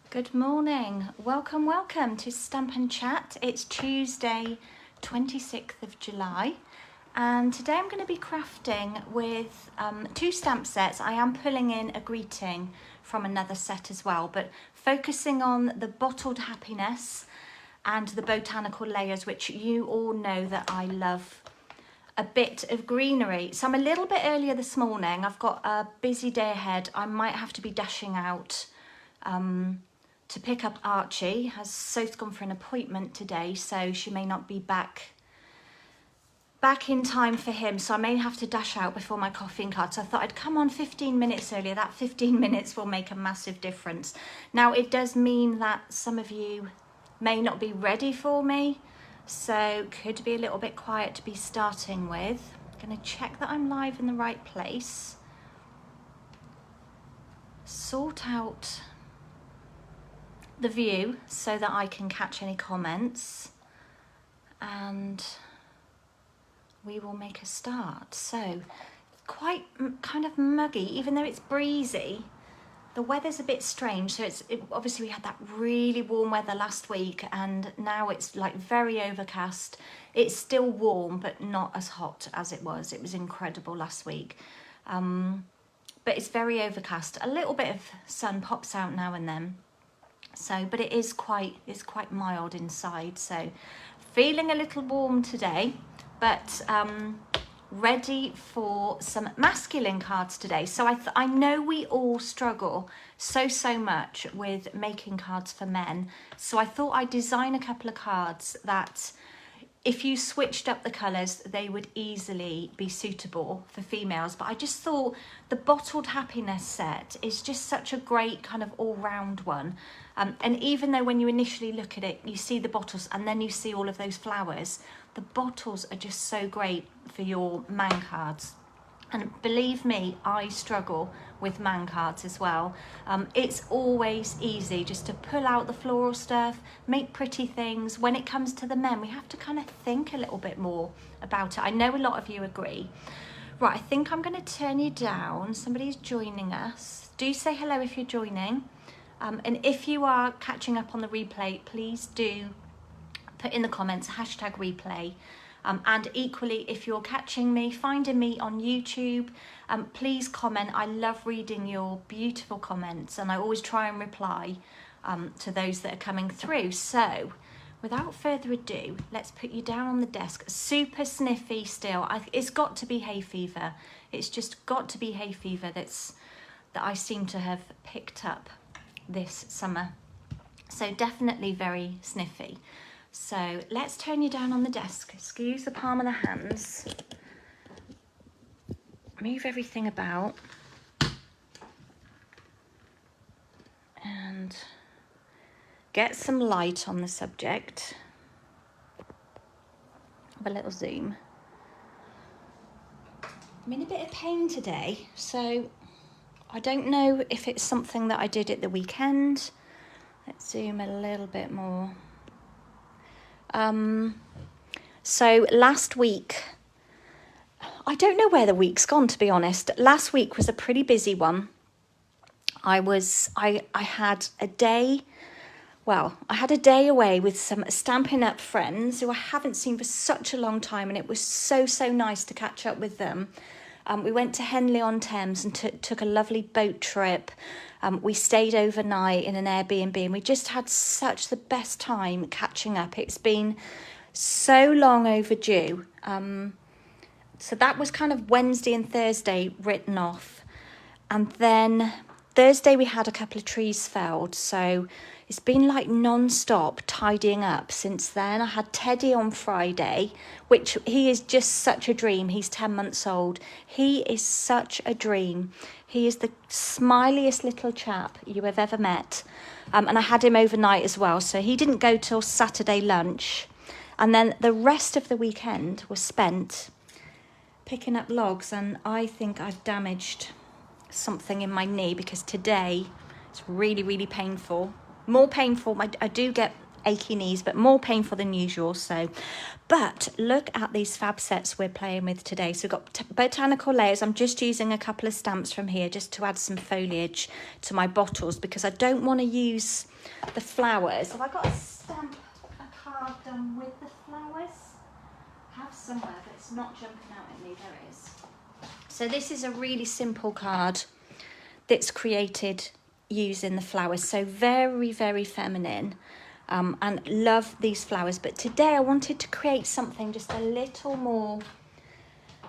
Good morning. Welcome to Stamp and Chat. It's Tuesday, 26th of July. And today I'm going to be crafting with two stamp sets. I am pulling in a greeting from another set as well, but focusing on the bottled happiness and the botanical layers, which you all know that I love a bit of greenery. So I'm a little bit earlier this morning. I've got a busy day ahead. I might have to be dashing out to pick up Archie, as Soph's gone for an appointment today, so she may not be back in time for him, so I may have to dash out before my coffee and card. So I thought I'd come on 15 minutes earlier. That 15 minutes will make a massive difference. Now, it does mean that some of you may not be ready for me, so could be a little bit quiet to be starting with. I'm going to check that I'm live in the right place. Sort out the view so that I can catch any comments, and we will make a start. So quite kind of muggy, even though it's breezy. The weather's a bit strange, so obviously we had that really warm weather last week, and now it's like very overcast. It's still warm, but not as hot as it was. It was incredible last week, but it's very overcast. A little bit of sun pops out now and then. So, but it's quite mild inside, so feeling a little warm today, but ready for some masculine cards today. So I know we all struggle so much with making cards for men, so I thought I'd design a couple of cards that if you switched up the colours, they would easily be suitable for females. But I just thought the Bottled Happiness set is just such a great kind of all-round one. And even though when you initially look at it, you see the bottles and then you see all of those flowers, the bottles are just so great for your man cards. And believe me, I struggle with man cards as well. It's always easy just to pull out the floral stuff, make pretty things. When it comes to the men, we have to kind of think a little bit more about it. I know a lot of you agree. Right, I think I'm going to turn you down. Somebody's joining us. Do say hello if you're joining. And if you are catching up on the replay, please do put in the comments #replay. And equally, if you're catching me, finding me on YouTube, please comment. I love reading your beautiful comments, and I always try and reply to those that are coming through. So without further ado, let's put you down on the desk. Super sniffy still. It's got to be hay fever. It's just got to be hay fever that I seem to have picked up this summer. So definitely very sniffy. So let's turn you down on the desk. Excuse the palm of the hands. Move everything about. And get some light on the subject. Have a little zoom. I'm in a bit of pain today, so I don't know if it's something that I did at the weekend. Let's zoom a little bit more. So last week, I don't know where the week's gone, to be honest. Last week was a pretty busy one. I had a day away with some Stampin' Up friends who I haven't seen for such a long time, and it was so nice to catch up with them. We went to Henley-on-Thames and took a lovely boat trip. We stayed overnight in an Airbnb, and we just had such the best time catching up. It's been so long overdue. So that was kind of Wednesday and Thursday written off. And then Thursday we had a couple of trees felled. So it's been like non-stop tidying up since then. I had Teddy on Friday, which he is just such a dream. He's 10 months old. He is such a dream. He is the smiliest little chap you have ever met. And I had him overnight as well. So he didn't go till Saturday lunch. And then the rest of the weekend was spent picking up logs. And I think I've damaged something in my knee because today it's really painful. More painful. I do get achy knees, but more painful than usual. So, but look at these fab sets we're playing with today. So we've got botanical layers. I'm just using a couple of stamps from here just to add some foliage to my bottles because I don't want to use the flowers. Have I got a card done with the flowers? I have somewhere, but it's not jumping out at me. There it is. So this is a really simple card that's created using the flowers. So very, very feminine, and love these flowers. But today I wanted to create something just a little more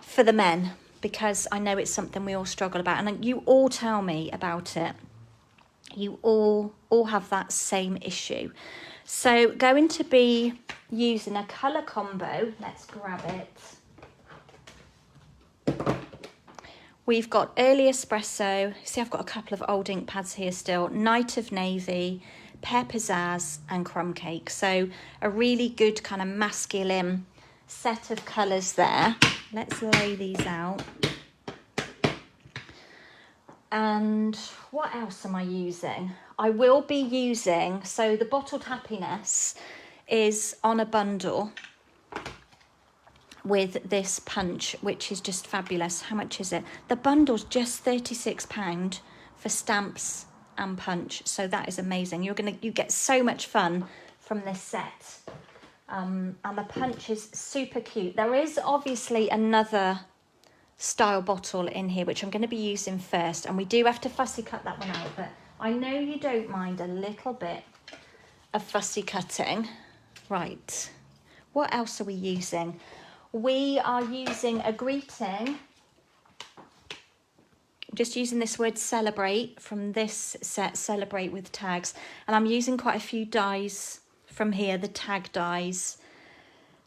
for the men because I know it's something we all struggle about. And you all tell me about it. You all have that same issue. So going to be using a colour combo. Let's grab it. We've got Early Espresso. See, I've got a couple of old ink pads here still. Night of Navy, Pear Pizzazz and Crumb Cake. So a really good kind of masculine set of colours there. Let's lay these out. And what else am I using? I will be using, so the Bottled Happiness is on a bundle with this punch, which is just fabulous. How much is it? The bundle's just £36 for stamps and punch, so that is amazing. You get so much fun from this set, and the punch is super cute. There is obviously another style bottle in here which I'm going to be using first, and we do have to fussy cut that one out, but I know you don't mind a little bit of fussy cutting. Right, what else are we using? We are using a greeting. I'm just using this word celebrate from this set, Celebrate with Tags. And I'm using quite a few dies from here, the tag dies.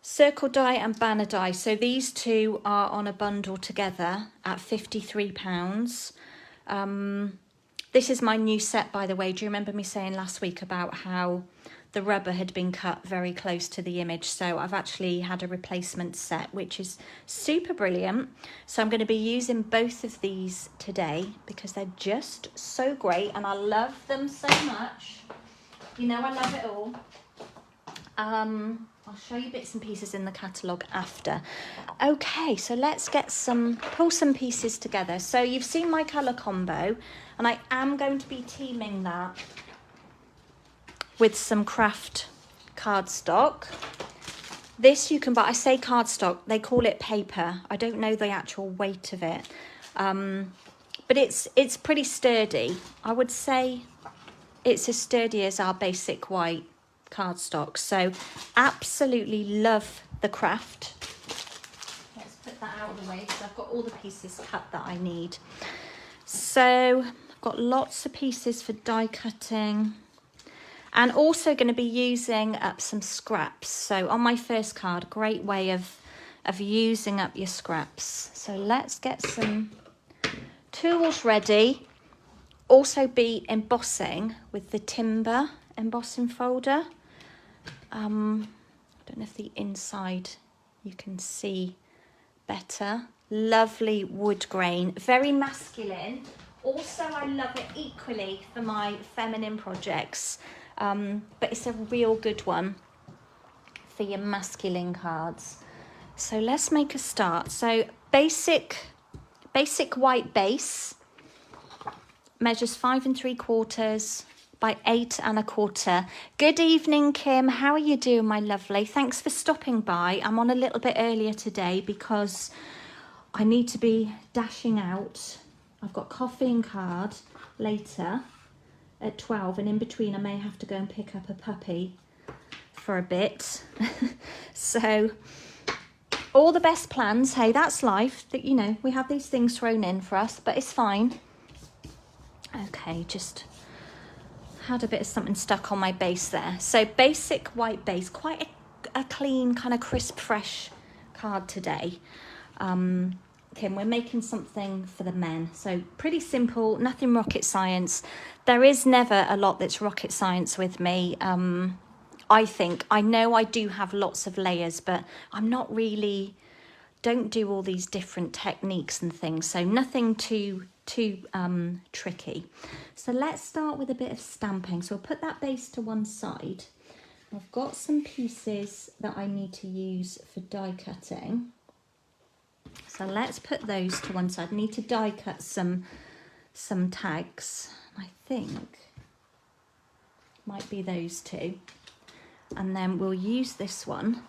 Circle die and banner die. So these two are on a bundle together at £53. This is my new set, by the way. Do you remember me saying last week about how the rubber had been cut very close to the image? So I've actually had a replacement set, which is super brilliant. So I'm going to be using both of these today because they're just so great and I love them so much. You know, I love it all. I'll show you bits and pieces in the catalogue after. Okay, so let's pull some pieces together. So you've seen my colour combo, and I am going to be teaming that with some craft cardstock. This you can buy, I say cardstock, they call it paper. I don't know the actual weight of it, but it's pretty sturdy. I would say it's as sturdy as our basic white cardstock. So absolutely love the craft. Let's put that out of the way because I've got all the pieces cut that I need. So I've got lots of pieces for die cutting, and also going to be using up some scraps. So on my first card, great way of using up your scraps. So let's get some tools ready. Also be embossing with the timber embossing folder. I don't know if the inside you can see better. Lovely wood grain, very masculine. Also, I love it equally for my feminine projects, but it's a real good one for your masculine cards. So let's make a start. So basic white base, measures 5 3/4 by 8 1/4. Good evening, Kim. How are you doing, my lovely? Thanks for stopping by. I'm on a little bit earlier today because I need to be dashing out. I've got coffee and card later at 12, and in between I may have to go and pick up a puppy for a bit. So all the best plans. Hey, that's life. That, you know, we have these things thrown in for us, but it's fine. Okay, just had a bit of something stuck on my base there. So basic white base, quite a clean, kind of crisp, fresh card today. Kim, we're making something for the men. So pretty simple, nothing rocket science. There is never a lot that's rocket science with me. I think, I know I do have lots of layers, but I'm not really, don't do all these different techniques and things. So nothing too tricky. So let's start with a bit of stamping. So we'll put that base to one side. I've got some pieces that I need to use for die cutting. So let's put those to one side. I need to die cut some tags. I think might be those two. And then we'll use this one,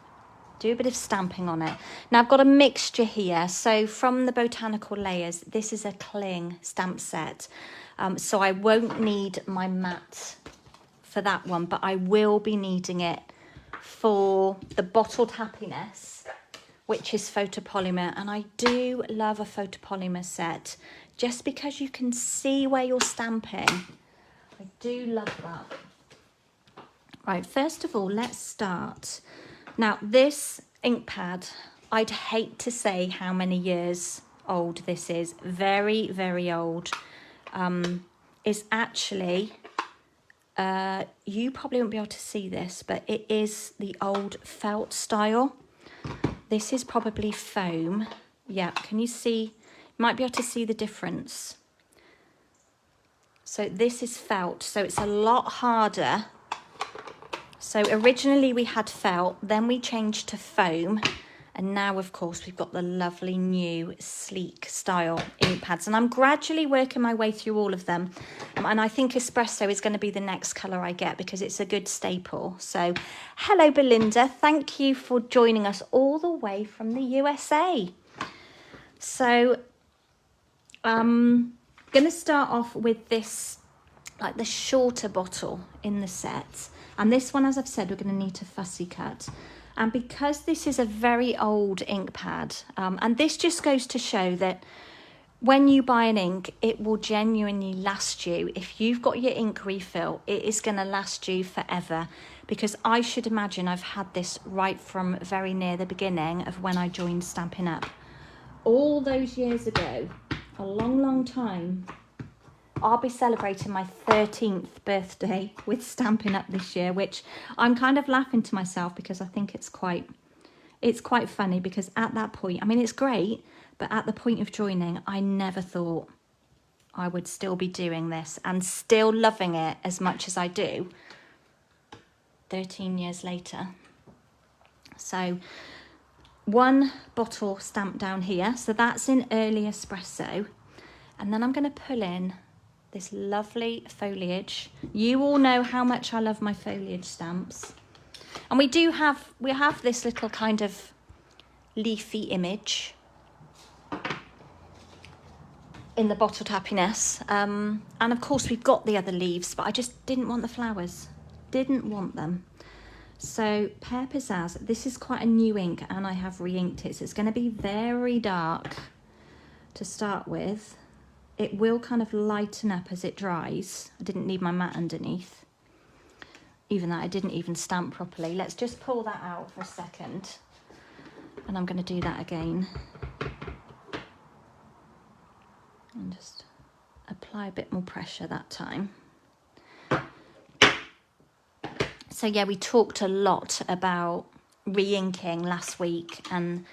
do a bit of stamping on it. Now I've got a mixture here. So from the Botanical Layers, this is a cling stamp set. So I won't need my mat for that one, but I will be needing it for the Bottled Happiness, which is photopolymer. And I do love a photopolymer set, just because you can see where you're stamping. I do love that. Right, first of all, let's start. Now, this ink pad, I'd hate to say how many years old this is. Very, very old. It's actually, you probably won't be able to see this, but it is the old felt style. This is probably foam. Yeah, can you see? You might be able to see the difference. So this is felt, so it's a lot harder. So originally we had felt, then we changed to foam, and now of course we've got the lovely new sleek style ink pads, and I'm gradually working my way through all of them, and I think espresso is going to be the next colour I get because it's a good staple. So hello Belinda, thank you for joining us all the way from the USA. So I'm going to start off with this, like the shorter bottle in the set. And this one, as I've said, we're going to need to fussy cut. And because this is a very old ink pad, and this just goes to show that when you buy an ink, it will genuinely last you. If you've got your ink refill, it is going to last you forever. Because I should imagine I've had this right from very near the beginning of when I joined Stampin' Up. All those years ago, a long, long time. I'll be celebrating my 13th birthday with Stampin' Up this year, which I'm kind of laughing to myself because I think it's quite funny, because at that point, I mean, it's great, but at the point of joining, I never thought I would still be doing this and still loving it as much as I do 13 years later. So one bottle stamped down here. So that's in early espresso. And then I'm going to pull in this lovely foliage. You all know how much I love my foliage stamps. And we have this little kind of leafy image in the Bottled Happiness. And of course we've got the other leaves, but I just didn't want the flowers. Didn't want them. So Pear Pizzazz, this is quite a new ink and I have re-inked it. So it's going to be very dark to start with. It will kind of lighten up as it dries. I didn't need my mat underneath. Even that, I didn't even stamp properly. Let's just pull that out for a second. And I'm going to do that again. And just apply a bit more pressure that time. So yeah, we talked a lot about re-inking last week and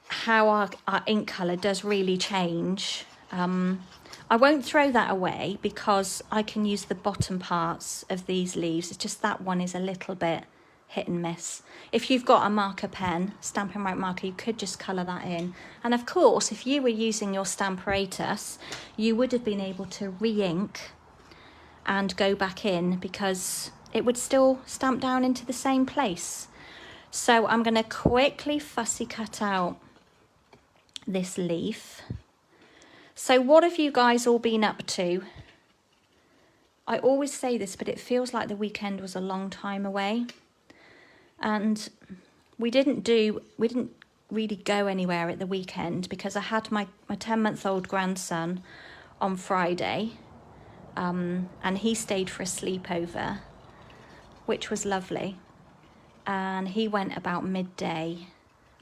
how our ink colour does really change. I won't throw that away because I can use the bottom parts of these leaves. It's just that one is a little bit hit and miss. If you've got a marker pen, Stampin' Right marker, you could just colour that in. And of course, if you were using your Stamparatus, you would have been able to re-ink and go back in because it would still stamp down into the same place. So I'm going to quickly fussy cut out this leaf. So what have you guys all been up to? I always say this, but it feels like the weekend was a long time away. And we didn't really go anywhere at the weekend because I had my 10-month-old grandson on Friday. And he stayed for a sleepover, which was lovely. And he went about midday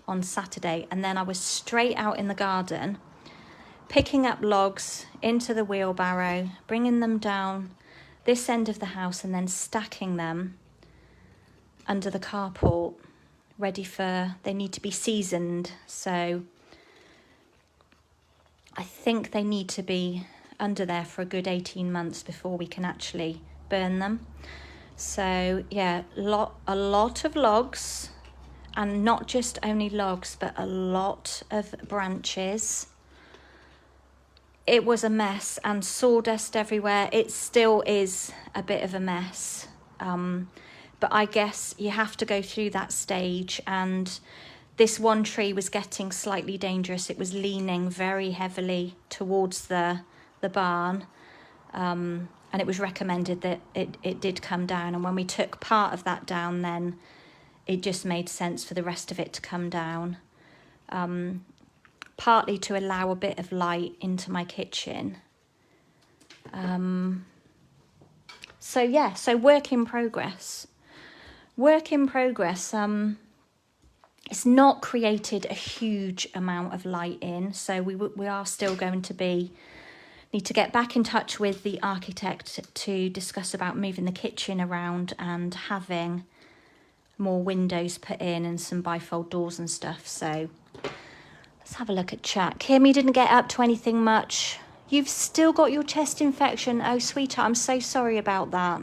on Saturday. And then I was straight out in the garden, picking up logs into the wheelbarrow, bringing them down this end of the house and then stacking them under the carport, ready for, they need to be seasoned. So I think they need to be under there for a good 18 months before we can actually burn them. So yeah, a lot of logs, and not just only logs, but a lot of branches. It was a mess, and sawdust everywhere. It still is a bit of a mess. But I guess you have to go through that stage, and this one tree was getting slightly dangerous. It was leaning very heavily towards the barn, and it was recommended that it did come down. And when we took part of that down, then it just made sense for the rest of it to come down, partly to allow a bit of light into my kitchen. So yeah, so work in progress. Work in progress. It's not created a huge amount of light in, so we are still going to need to get back in touch with the architect to discuss about moving the kitchen around and having more windows put in and some bifold doors and stuff. So let's have a look at chat. Kim, you didn't get up to anything much. You've still got your chest infection. Oh, sweetheart, I'm so sorry about that.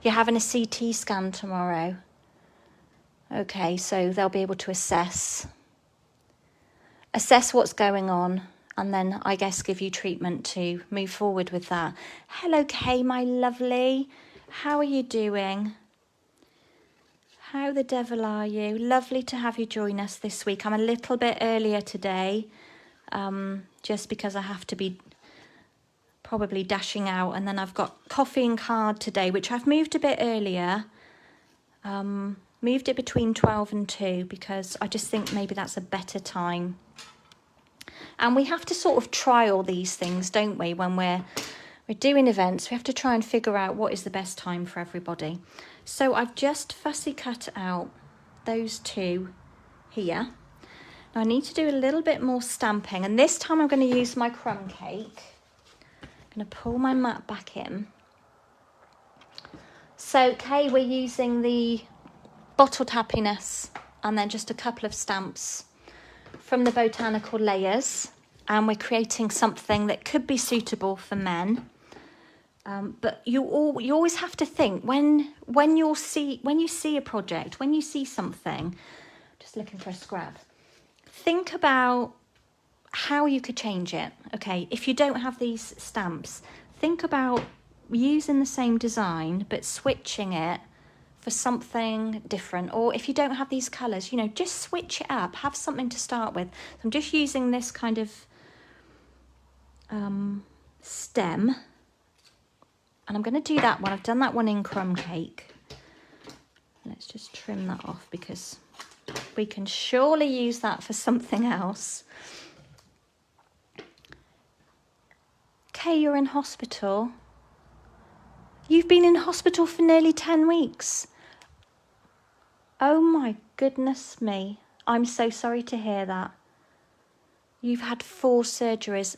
You're having a CT scan tomorrow. Okay, so they'll be able to assess what's going on, and then I guess give you treatment to move forward with that. Hello, Kay, my lovely. How are you doing? How the devil are you? Lovely to have you join us this week. I'm a little bit earlier today, just because I have to be probably dashing out, and then I've got coffee and card today, which I've moved a bit earlier. Moved it between 12 and 2 because I just think maybe that's a better time. And we have to sort of trial these things, don't we? When we're doing events, we have to try and figure out what is the best time for everybody. So I've just fussy cut out those two here. Now I need to do a little bit more stamping, and this time I'm going to use my crumb cake. I'm going to pull my mat back in. So, Kay, we're using the Bottled Happiness and then just a couple of stamps from the Botanical Layers, and we're creating something that could be suitable for men. But you always have to think when you see a project, when you see something, just looking for a scrap, think about how you could change it. Okay, if you don't have these stamps, think about using the same design but switching it for something different. Or if you don't have these colours, just switch it up, have something to start with. So I'm just using this kind of stem, and I'm going to do that one. I've done that one in crumb cake. Let's just trim that off because we can surely use that for something else. Kay, you're in hospital. You've been in hospital for nearly 10 weeks. Oh my goodness me. I'm so sorry to hear that. You've had 4 surgeries.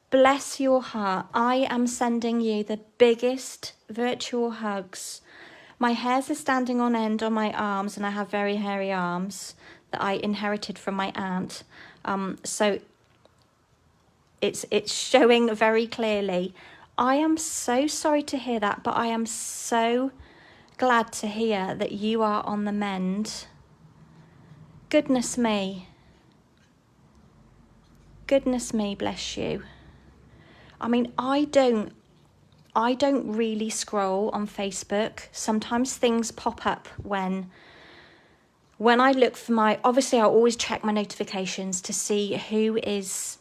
Bless your heart. I am sending you the biggest virtual hugs. My hairs are standing on end on my arms, and I have very hairy arms that I inherited from my aunt. So it's showing very clearly. I am so sorry to hear that, but I am so glad to hear that you are on the mend. Goodness me. Goodness me, bless you. I mean, I don't really scroll on Facebook. Sometimes things pop up when I look for obviously I always check my notifications to see who is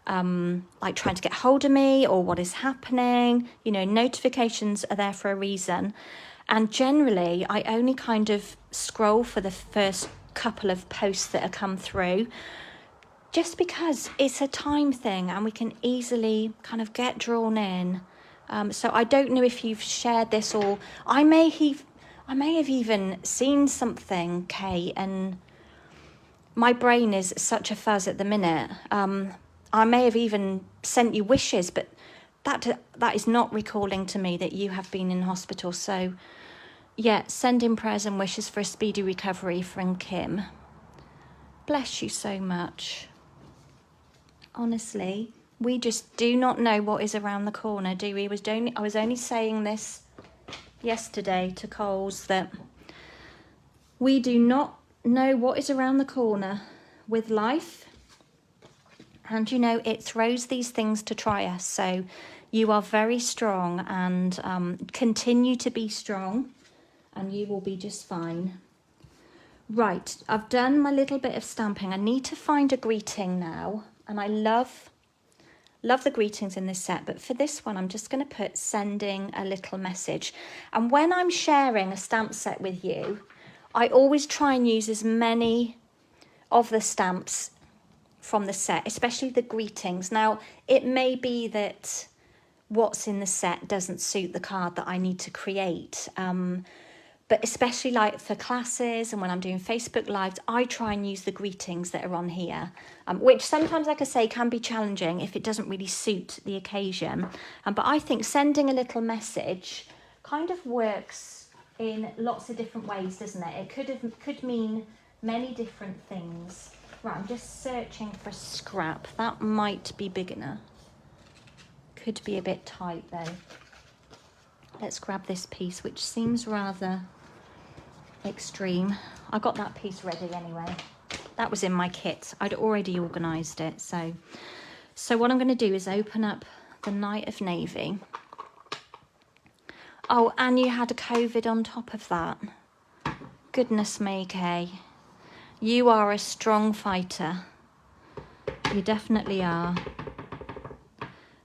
like trying to get hold of me or what is happening. Notifications are there for a reason. And generally, I only kind of scroll for the first couple of posts that have come through, just because it's a time thing and we can easily kind of get drawn in. So I don't know if you've shared this, or I may have even seen something, Kay, and my brain is such a fuzz at the minute. I may have even sent you wishes, but that is not recalling to me that you have been in hospital. So yeah, sending prayers and wishes for a speedy recovery from Kim. Bless you so much. Honestly, we just do not know what is around the corner, do we? I was only saying this yesterday to Coles that we do not know what is around the corner with life. And you know, it throws these things to try us. So you are very strong, and continue to be strong, and you will be just fine. Right, I've done my little bit of stamping. I need to find a greeting now. And I love the greetings in this set. But for this one, I'm just going to put sending a little message. And when I'm sharing a stamp set with you, I always try and use as many of the stamps from the set, especially the greetings. Now, it may be that what's in the set doesn't suit the card that I need to create. But especially like for classes and when I'm doing Facebook Lives, I try and use the greetings that are on here, which sometimes, like I say, can be challenging if it doesn't really suit the occasion. But I think sending a little message kind of works in lots of different ways, doesn't it? It could mean many different things. Right, I'm just searching for a scrap. That might be big enough. Could be a bit tight though. Let's grab this piece, which seems rather extreme. I got that piece ready anyway. That was in my kit. I'd already organised it. So what I'm going to do is open up the Night of Navy. Oh, and you had a COVID on top of that. Goodness me, Kay. You are a strong fighter. You definitely are.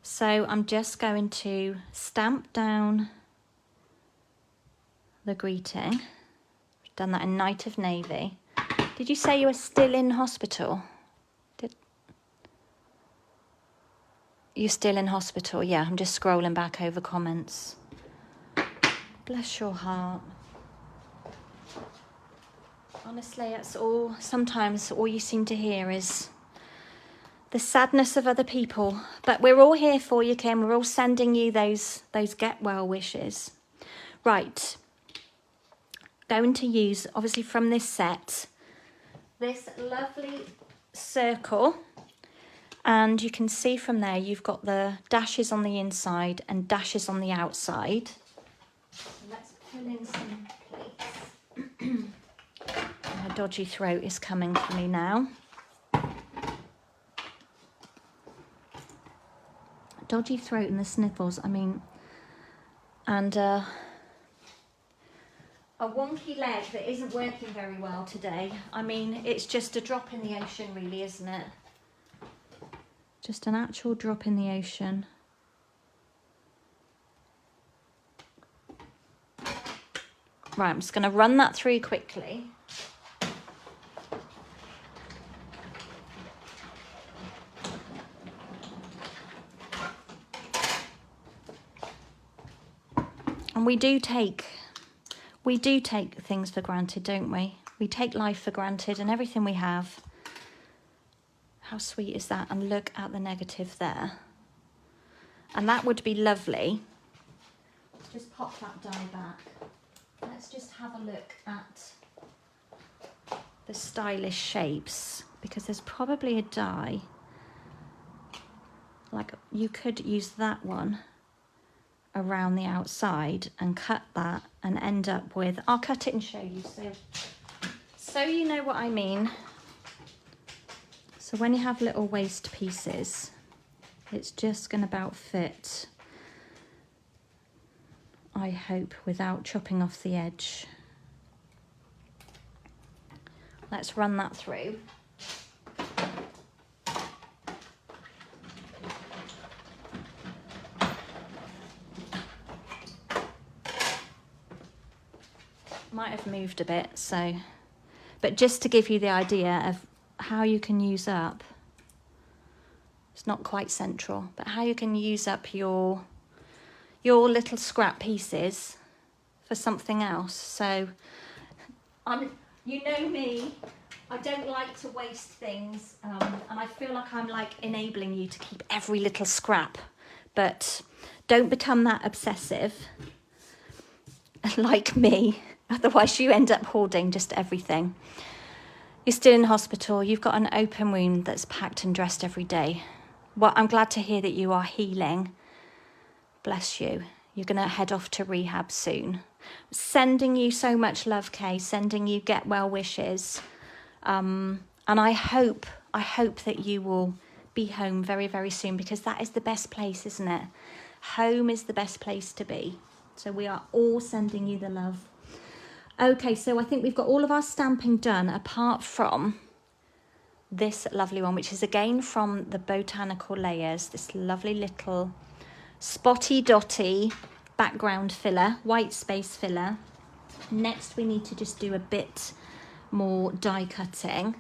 So I'm just going to stamp down the greeting. I've done that in Night of Navy. Did you say you were still in hospital? You're still in hospital? Yeah, I'm just scrolling back over comments. Bless your heart. Honestly, that's all. Sometimes all you seem to hear is the sadness of other people. But we're all here for you, Kim. We're all sending you those get well wishes. Right. Going to use, obviously from this set, this lovely circle. And you can see from there, you've got the dashes on the inside and dashes on the outside. So let's pull in some plates. My dodgy throat is coming for me now. Dodgy throat and the sniffles, I mean, and a wonky leg that isn't working very well today. I mean, it's just a drop in the ocean really, isn't it? Just an actual drop in the ocean. Right, I'm just going to run that through quickly. And we do take things for granted, don't we? We take life for granted and everything we have. How sweet is that? And look at the negative there. And that would be lovely. Just pop that die back. Let's just have a look at the stylish shapes, because there's probably a die. Like you could use that one around the outside and cut that and end up with, I'll cut it and show you so you know what I mean. So when you have little waste pieces, it's just going to about fit, I hope, without chopping off the edge. Let's run that through. Might have moved a bit, so, but just to give you the idea of how you can use up, it's not quite central, but how you can use up your little scrap pieces for something else. So you know me, I don't like to waste things, and I feel like I'm like enabling you to keep every little scrap, but don't become that obsessive like me. Otherwise you end up hoarding just everything. You're still in hospital. You've got an open wound that's packed and dressed every day. Well, I'm glad to hear that you are healing. Bless you. You're going to head off to rehab soon. Sending you so much love, Kay. Sending you get well wishes. And I hope that you will be home very, very soon, because that is the best place, isn't it? Home is the best place to be. So we are all sending you the love. Okay, so I think we've got all of our stamping done, apart from this lovely one, which is again from the Botanical Layers, this lovely little spotty dotty background filler, white space filler. Next we need to just do a bit more die cutting.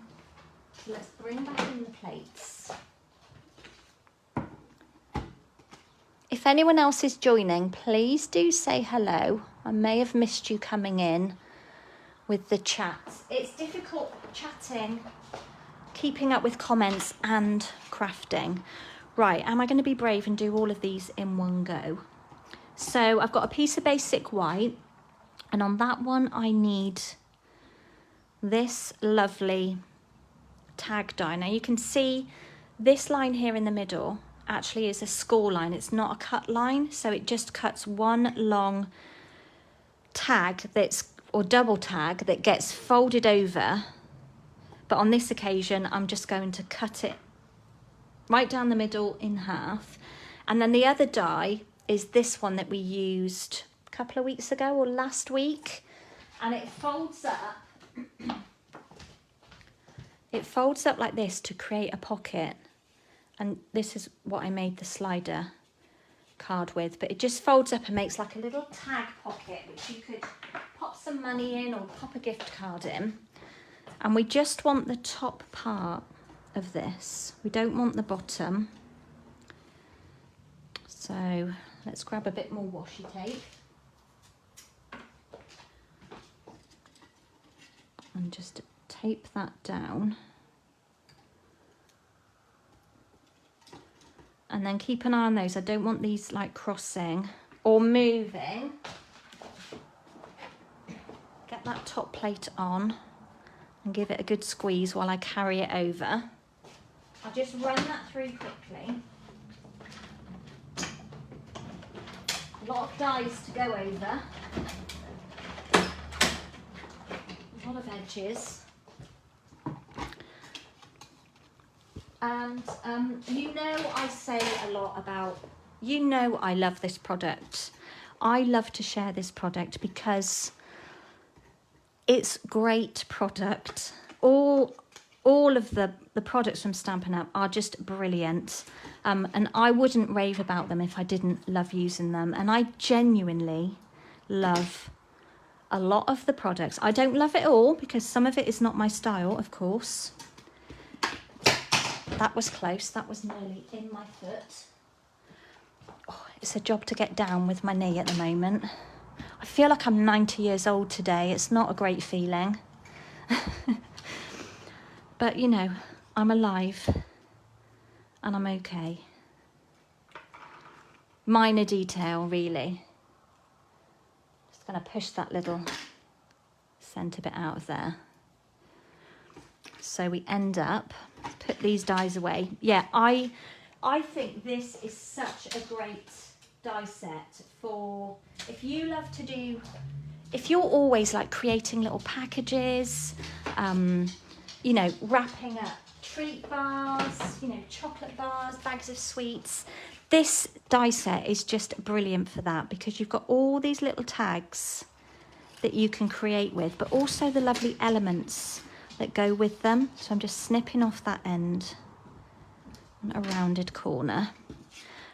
Let's bring back in the plates. If anyone else is joining, please do say hello. I may have missed you coming in with the chat. It's difficult chatting, keeping up with comments and crafting. Right, am I going to be brave and do all of these in one go? So I've got a piece of basic white, and on that one I need this lovely tag die. Now you can see this line here in the middle actually is a score line. It's not a cut line, so it just cuts one long tag or double tag that gets folded over. But on this occasion, I'm just going to cut it right down the middle in half. And then the other die is this one that we used a couple of weeks ago or last week. And it folds up. It folds up like this to create a pocket. And this is what I made the slider card with. But it just folds up and makes like a little tag pocket, which you could pop some money in or pop a gift card in. And we just want the top part of this. We don't want the bottom. So let's grab a bit more washi tape. And just tape that down. And then keep an eye on those. I don't want these like crossing or moving. Get that top plate on and give it a good squeeze while I carry it over. I'll just run that through quickly. A lot of dies to go over. A lot of edges. And you know I say a lot about, you know I love this product. I love to share this product because it's great product. All of the products from Stampin' Up are just brilliant. And I wouldn't rave about them if I didn't love using them. And I genuinely love a lot of the products. I don't love it all because some of it is not my style, of course. That was close. That was nearly in my foot. Oh, it's a job to get down with my knee at the moment. I feel like I'm 90 years old today. It's not a great feeling. But, you know, I'm alive and I'm okay. Minor detail, really. Just going to push that little centre bit out of there. So we end up, put these dies away. Yeah, I think this is such a great die set for if you love to do, if you're always like creating little packages, you know, wrapping up treat bars, you know, chocolate bars, bags of sweets. This die set is just brilliant for that because you've got all these little tags that you can create with, but also the lovely elements that go with them. So I'm just snipping off that end and a rounded corner.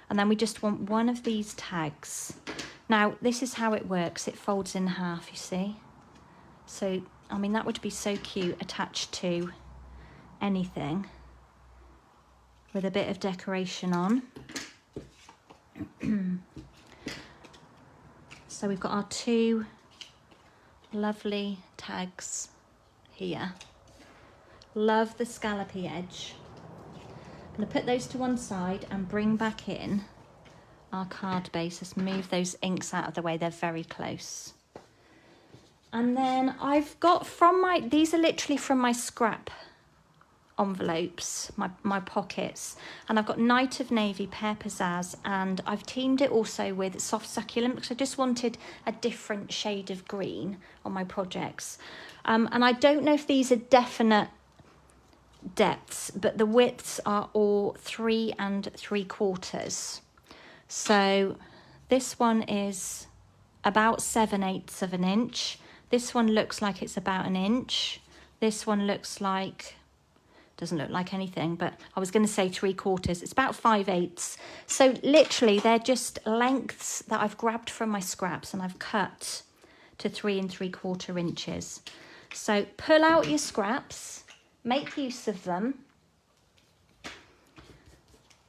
And then we just want one of these tags. Now, this is how it works. It folds in half, you see. So, I mean, that would be so cute attached to anything with a bit of decoration on. So we've got our two lovely tags here. Love the scallopy edge. I'm going to put those to one side and bring back in our card base. Let's move those inks out of the way. They're very close. And then I've got from my, these are literally from my scrap envelopes, my pockets, and I've got Night of Navy, Pear Pizzazz, and I've teamed it also with Soft Succulent because I just wanted a different shade of green on my projects. And I don't know if these are definite depths, but the widths are all 3 3/4. So this one is about 7/8 of an inch. This one looks like it's about an inch. This one looks like, doesn't look like anything, but I was going to say 3/4. It's about 5/8. So literally they're just lengths that I've grabbed from my scraps and I've cut to 3 3/4 inches. So pull out your scraps, make use of them.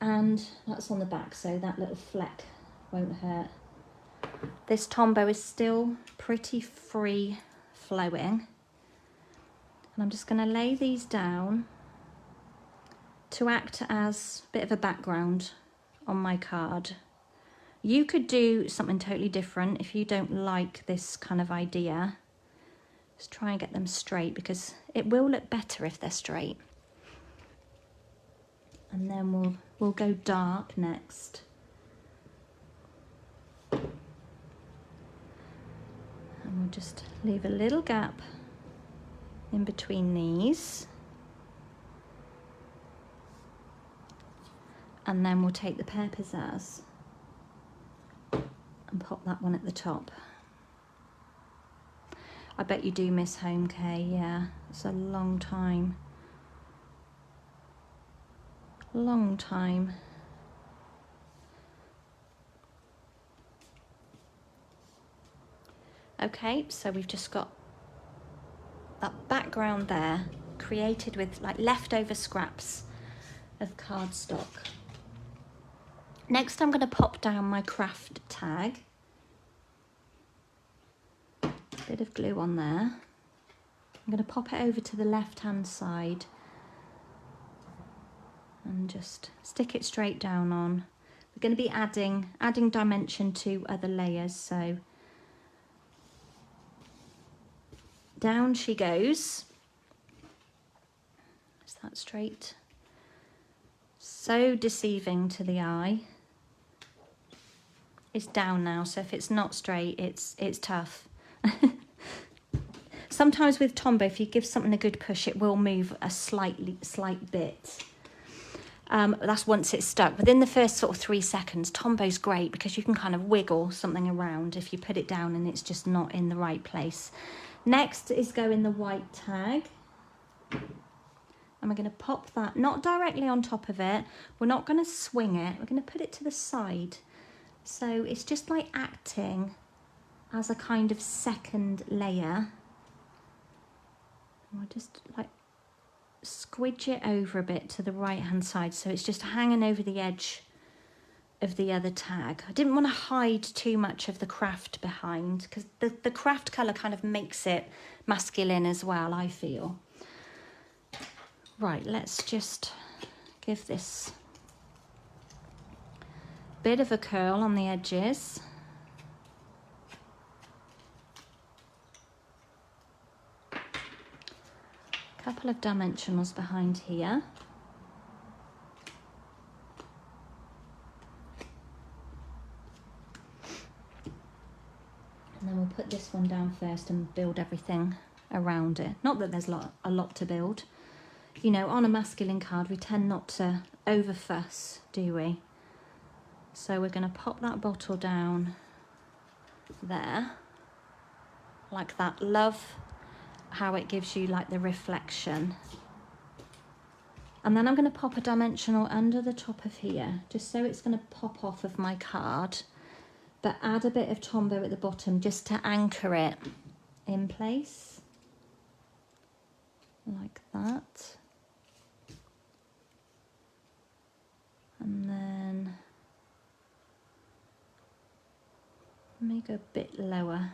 And that's on the back, so that little fleck won't hurt. This Tombow is still pretty free flowing. And I'm just going to lay these down to act as a bit of a background on my card. You could do something totally different if you don't like this kind of idea. Just try and get them straight because it will look better if they're straight. And then we'll go dark next. And we'll just leave a little gap in between these. And then we'll take the Pear Pizzazz and pop that one at the top. I bet you do miss home, Kay. Yeah, it's a long time. Long time. Okay, so we've just got that background there created with like leftover scraps of cardstock. Next I'm going to pop down my craft tag. Bit of glue on there. I'm going to pop it over to the left hand side and just stick it straight down on. We're going to be adding dimension to other layers, so down she goes. Is that straight? So deceiving to the eye. It's down now, so if it's not straight, it's tough. Sometimes with Tombow, if you give something a good push, it will move a slight bit. That's once it's stuck. Within the first sort of 3 seconds, Tombow's great because you can kind of wiggle something around if you put it down and it's just not in the right place. Next is going the white tag. And we're going to pop that, not directly on top of it. We're not going to swing it. We're going to put it to the side. So it's just like acting as a kind of second layer. And we'll just like squidge it over a bit to the right hand side so it's just hanging over the edge of the other tag. I didn't want to hide too much of the craft behind because the craft colour kind of makes it masculine as well, I feel. Right, let's just give this bit of a curl on the edges. Couple of dimensionals behind here. And then we'll put this one down first and build everything around it. Not that there's a lot to build. You know, on a masculine card, we tend not to over fuss, do we? So we're going to pop that bottle down there, like that. Love how it gives you like the reflection. And then I'm going to pop a dimensional under the top of here, just so it's going to pop off of my card, but add a bit of Tombow at the bottom just to anchor it in place, like that. And then let me go a bit lower.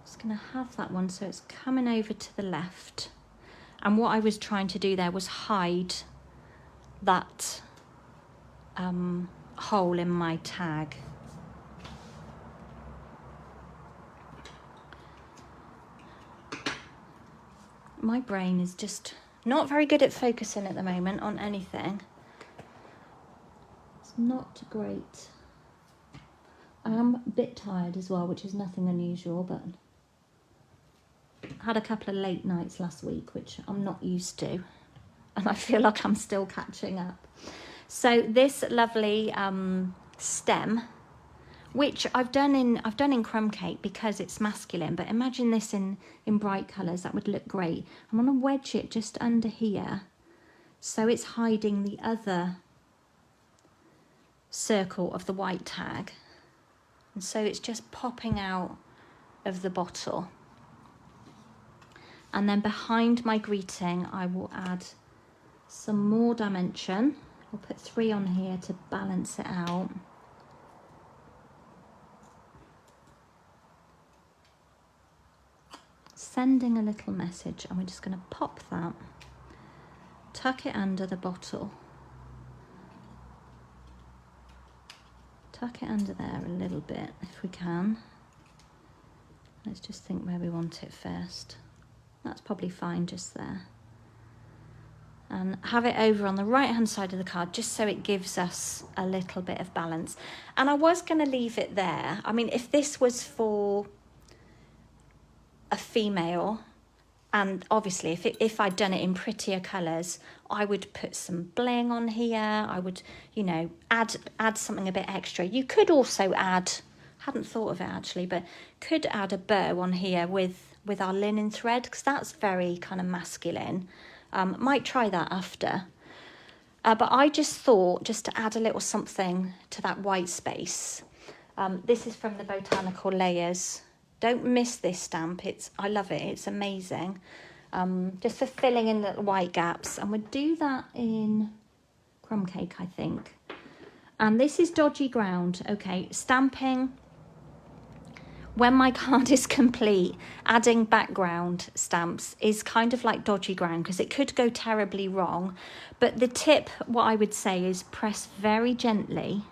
Just going to have that one so it's coming over to the left. And what I was trying to do there was hide that hole in my tag. my brain is just not very good at focusing at the moment on anything. It's not great. I am a bit tired as well, which is nothing unusual, but I had a couple of late nights last week, which I'm not used to, and I feel like I'm still catching up. So this lovely stem, which I've done in crumb cake because it's masculine, but imagine this in bright colours, that would look great. I'm going to wedge it just under here so it's hiding the other circle of the white tag, and so it's just popping out of the bottle. And then behind my greeting I will add some more dimension. I'll put 3 on here to balance it out. Sending a little message, and we're just going to pop that, tuck it under the bottle, tuck it under there a little bit if we can. Let's just think where we want it first. That's probably fine just there. And have it over on the right hand side of the card just so it gives us a little bit of balance. And I was going to leave it there. I mean, if this was for a female, and obviously if I'd done it in prettier colours, I would put some bling on here. I would, you know, add something a bit extra. You could also add, hadn't thought of it actually, but could add a bow on here with our linen thread, because that's very kind of masculine. Might try that after. But I just thought just to add a little something to that white space. This is from the Botanical Layers. Don't miss this stamp. I love it. It's amazing. Just for filling in little white gaps. And we'll do that in crumb cake, I think. And this is Dodgy Ground. Okay, stamping. When my card is complete, adding background stamps is kind of like dodgy ground because it could go terribly wrong. But the tip, what I would say, is press very gently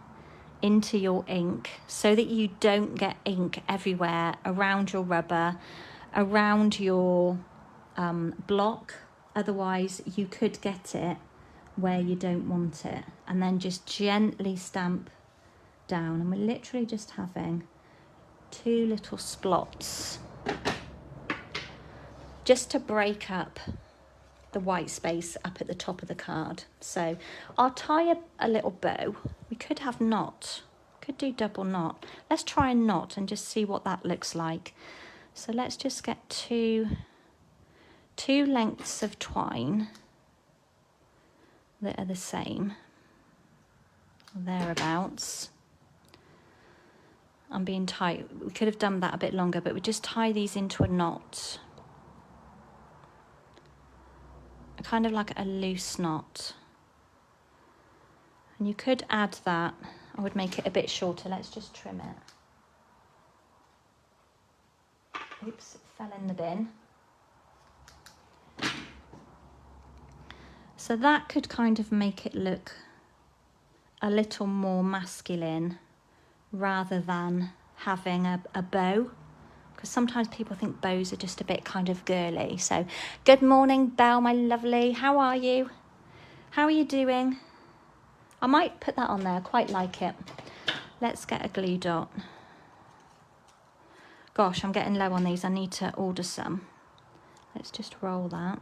into your ink so that you don't get ink everywhere around your rubber, around your block. Otherwise, you could get it where you don't want it. And then just gently stamp down. And we're literally just having 2 little splots just to break up the white space up at the top of the card. So I'll tie a little bow. We could have knot, could do double knot. Let's try a knot and just see what that looks like. So let's just get two lengths of twine that are the same, thereabouts. I'm being tight. We could have done that a bit longer, but we just tie these into a knot. Kind of like a loose knot. And you could add that. I would make it a bit shorter. Let's just trim it. Oops, it fell in the bin. So that could kind of make it look a little more masculine, rather than having a bow, because sometimes people think bows are just a bit kind of girly. So good morning, Belle, my lovely. How are you? How are you doing? I might put that on there. I quite like it. Let's get a glue dot. Gosh, I'm getting low on these. I need to order some. Let's just roll that.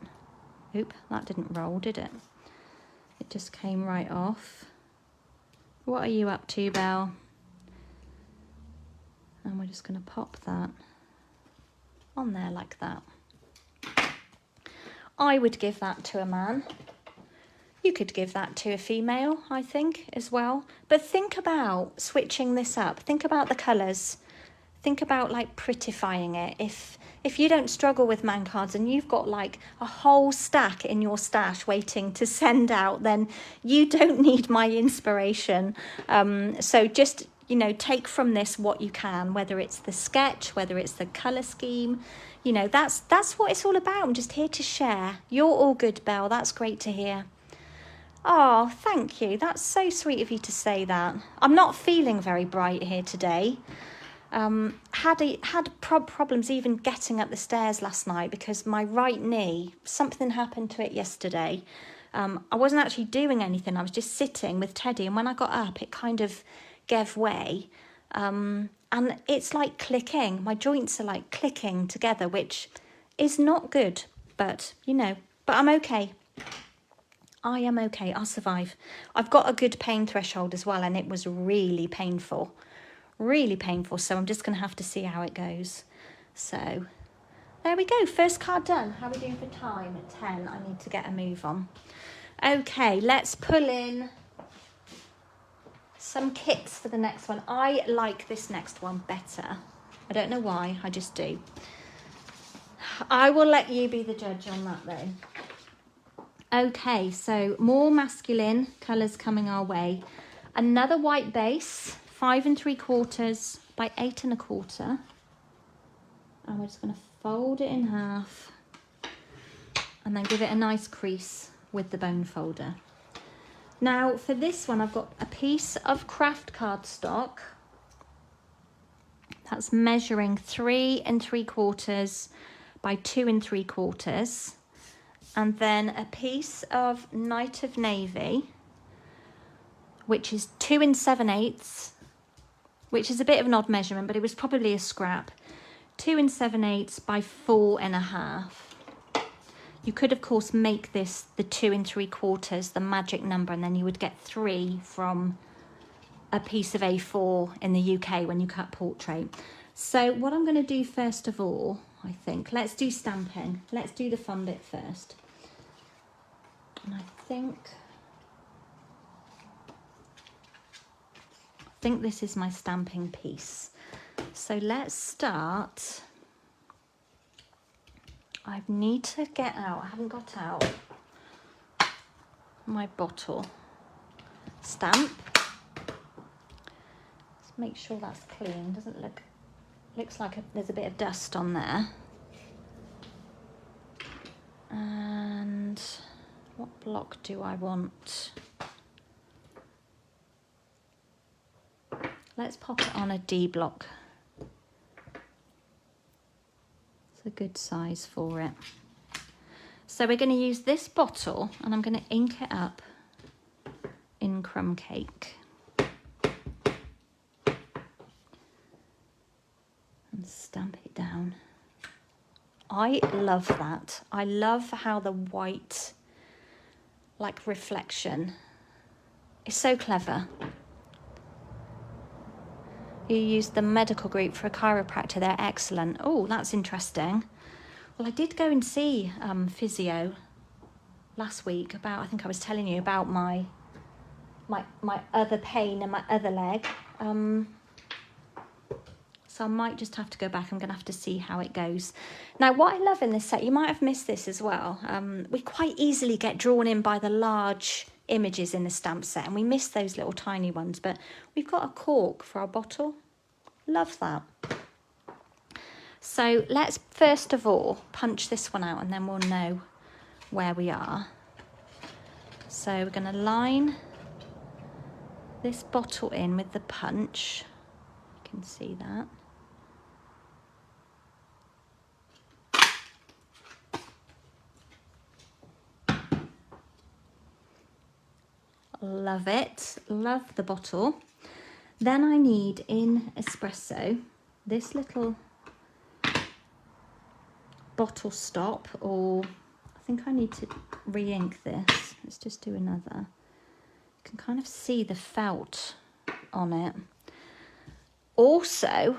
Oop, that didn't roll, did it? It just came right off. What are you up to, Belle? And we're just going to pop that on there like that. I would give that to a man. You could give that to a female, I think, as well. But think about switching this up. Think about the colours. Think about like prettifying it. If you don't struggle with man cards and you've got like a whole stack in your stash waiting to send out, then you don't need my inspiration. So just, you know, take from this what you can, whether it's the sketch, whether it's the colour scheme. You know, that's what it's all about. I'm just here to share. You're all good, Belle. That's great to hear. Oh, thank you. That's so sweet of you to say that. I'm not feeling very bright here today. Had problems even getting up the stairs last night because my right knee, something happened to it yesterday. I wasn't actually doing anything. I was just sitting with Teddy, and when I got up, it kind of gave way. And it's like clicking. My joints are like clicking together, which is not good. But, you know, but I'm okay. I am okay. I'll survive. I've got a good pain threshold as well, and it was really painful. Really painful. So I'm just going to have to see how it goes. So there we go. First card done. How are we doing for time? At 10. I need to get a move on. Okay, let's pull in some kits for the next one. I like this next one better. I don't know why. I just do. I will let you be the judge on that though. Okay, so more masculine colours coming our way. Another white base, 5 3/4 by 8 1/4. And we're just going to fold it in half and then give it a nice crease with the bone folder. Now for this one, I've got a piece of craft cardstock that's measuring 3 3/4 by 2 3/4. And then a piece of Night of Navy, which is 2 7/8, which is a bit of an odd measurement, but it was probably a scrap. 2 7/8 by 4 1/2. You could, of course, make this the 2 3/4, the magic number, and then you would get 3 from a piece of A4 in the UK when you cut portrait. So what I'm going to do first of all, I think, let's do stamping. Let's do the fun bit first. And I think this is my stamping piece. So let's start. I need to get out, I haven't got out my bottle stamp. Let's make sure that's clean. Doesn't look, looks like there's a bit of dust on there. And what block do I want? Let's pop it on a D block. It's a good size for it. So we're going to use this bottle and I'm going to ink it up in crumb cake. And stamp it down. I love that. I love how the white, like reflection, is so clever. You use the medical group for a chiropractor. They're excellent. Oh, that's interesting. Well, I did go and see physio last week about, I think I was telling you about my other pain in my other leg. So I might just have to go back. I'm going to have to see how it goes. Now, what I love in this set, you might have missed this as well. We quite easily get drawn in by the large images in the stamp set, and we miss those little tiny ones. But we've got a cork for our bottle. Love that. So let's first of all punch this one out, and then we'll know where we are. So we're going to line this bottle in with the punch. You can see that. Love it. Love the bottle. Then I need in espresso this little bottle stop, or I think I need to re-ink this. Let's just do another. You can kind of see the felt on it. Also,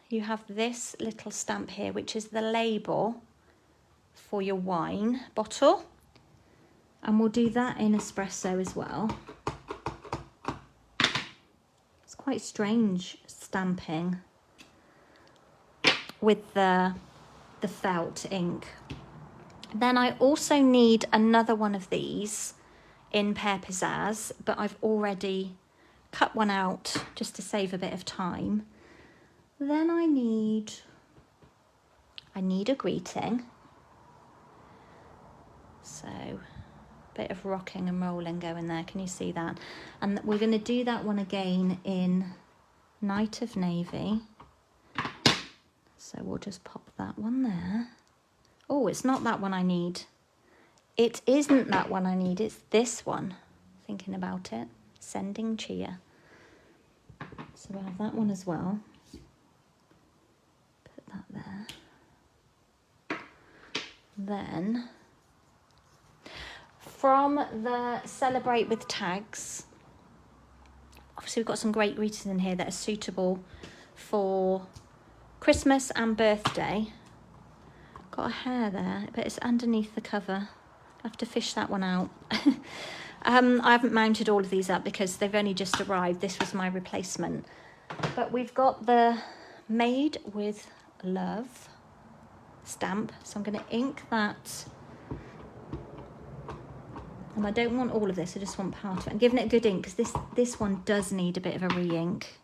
you have this little stamp here, which is the label for your wine bottle. And we'll do that in espresso as well. It's quite strange stamping with the felt ink. Then I also need another one of these in Pear Pizzazz, but I've already cut one out just to save a bit of time. Then I need a greeting. So bit of rocking and rolling going there, can you see that? And we're going to do that one again in Night of Navy. So we'll just pop that one there. Oh, it's not that one I need. It isn't that one I need, it's this one. Thinking about it, Sending Cheer. So we'll have that one as well. Put that there. Then, from the Celebrate with Tags, obviously we've got some great greetings in here that are suitable for Christmas and birthday. Got a hair there, but it's underneath the cover. I have to fish that one out. I haven't mounted all of these up because they've only just arrived. This was my replacement. But we've got the Made with Love stamp. So I'm going to ink that. And I don't want all of this, I just want part of it. I'm giving it a good ink because this one does need a bit of a re-ink.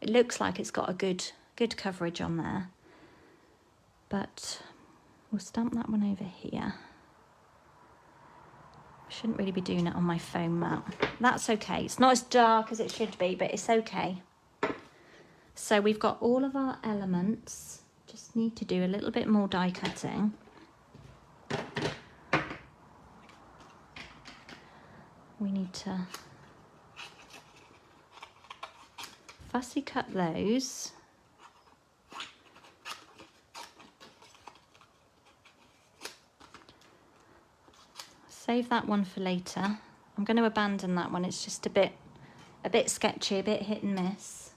It looks like it's got a good coverage on there. But we'll stamp that one over here. I shouldn't really be doing it on my foam mat. That's okay. It's not as dark as it should be, but it's okay. So we've got all of our elements. Just need to do a little bit more die cutting. We need to fussy cut those. Save that one for later. I'm going to abandon that one. It's just a bit sketchy, a bit hit and miss.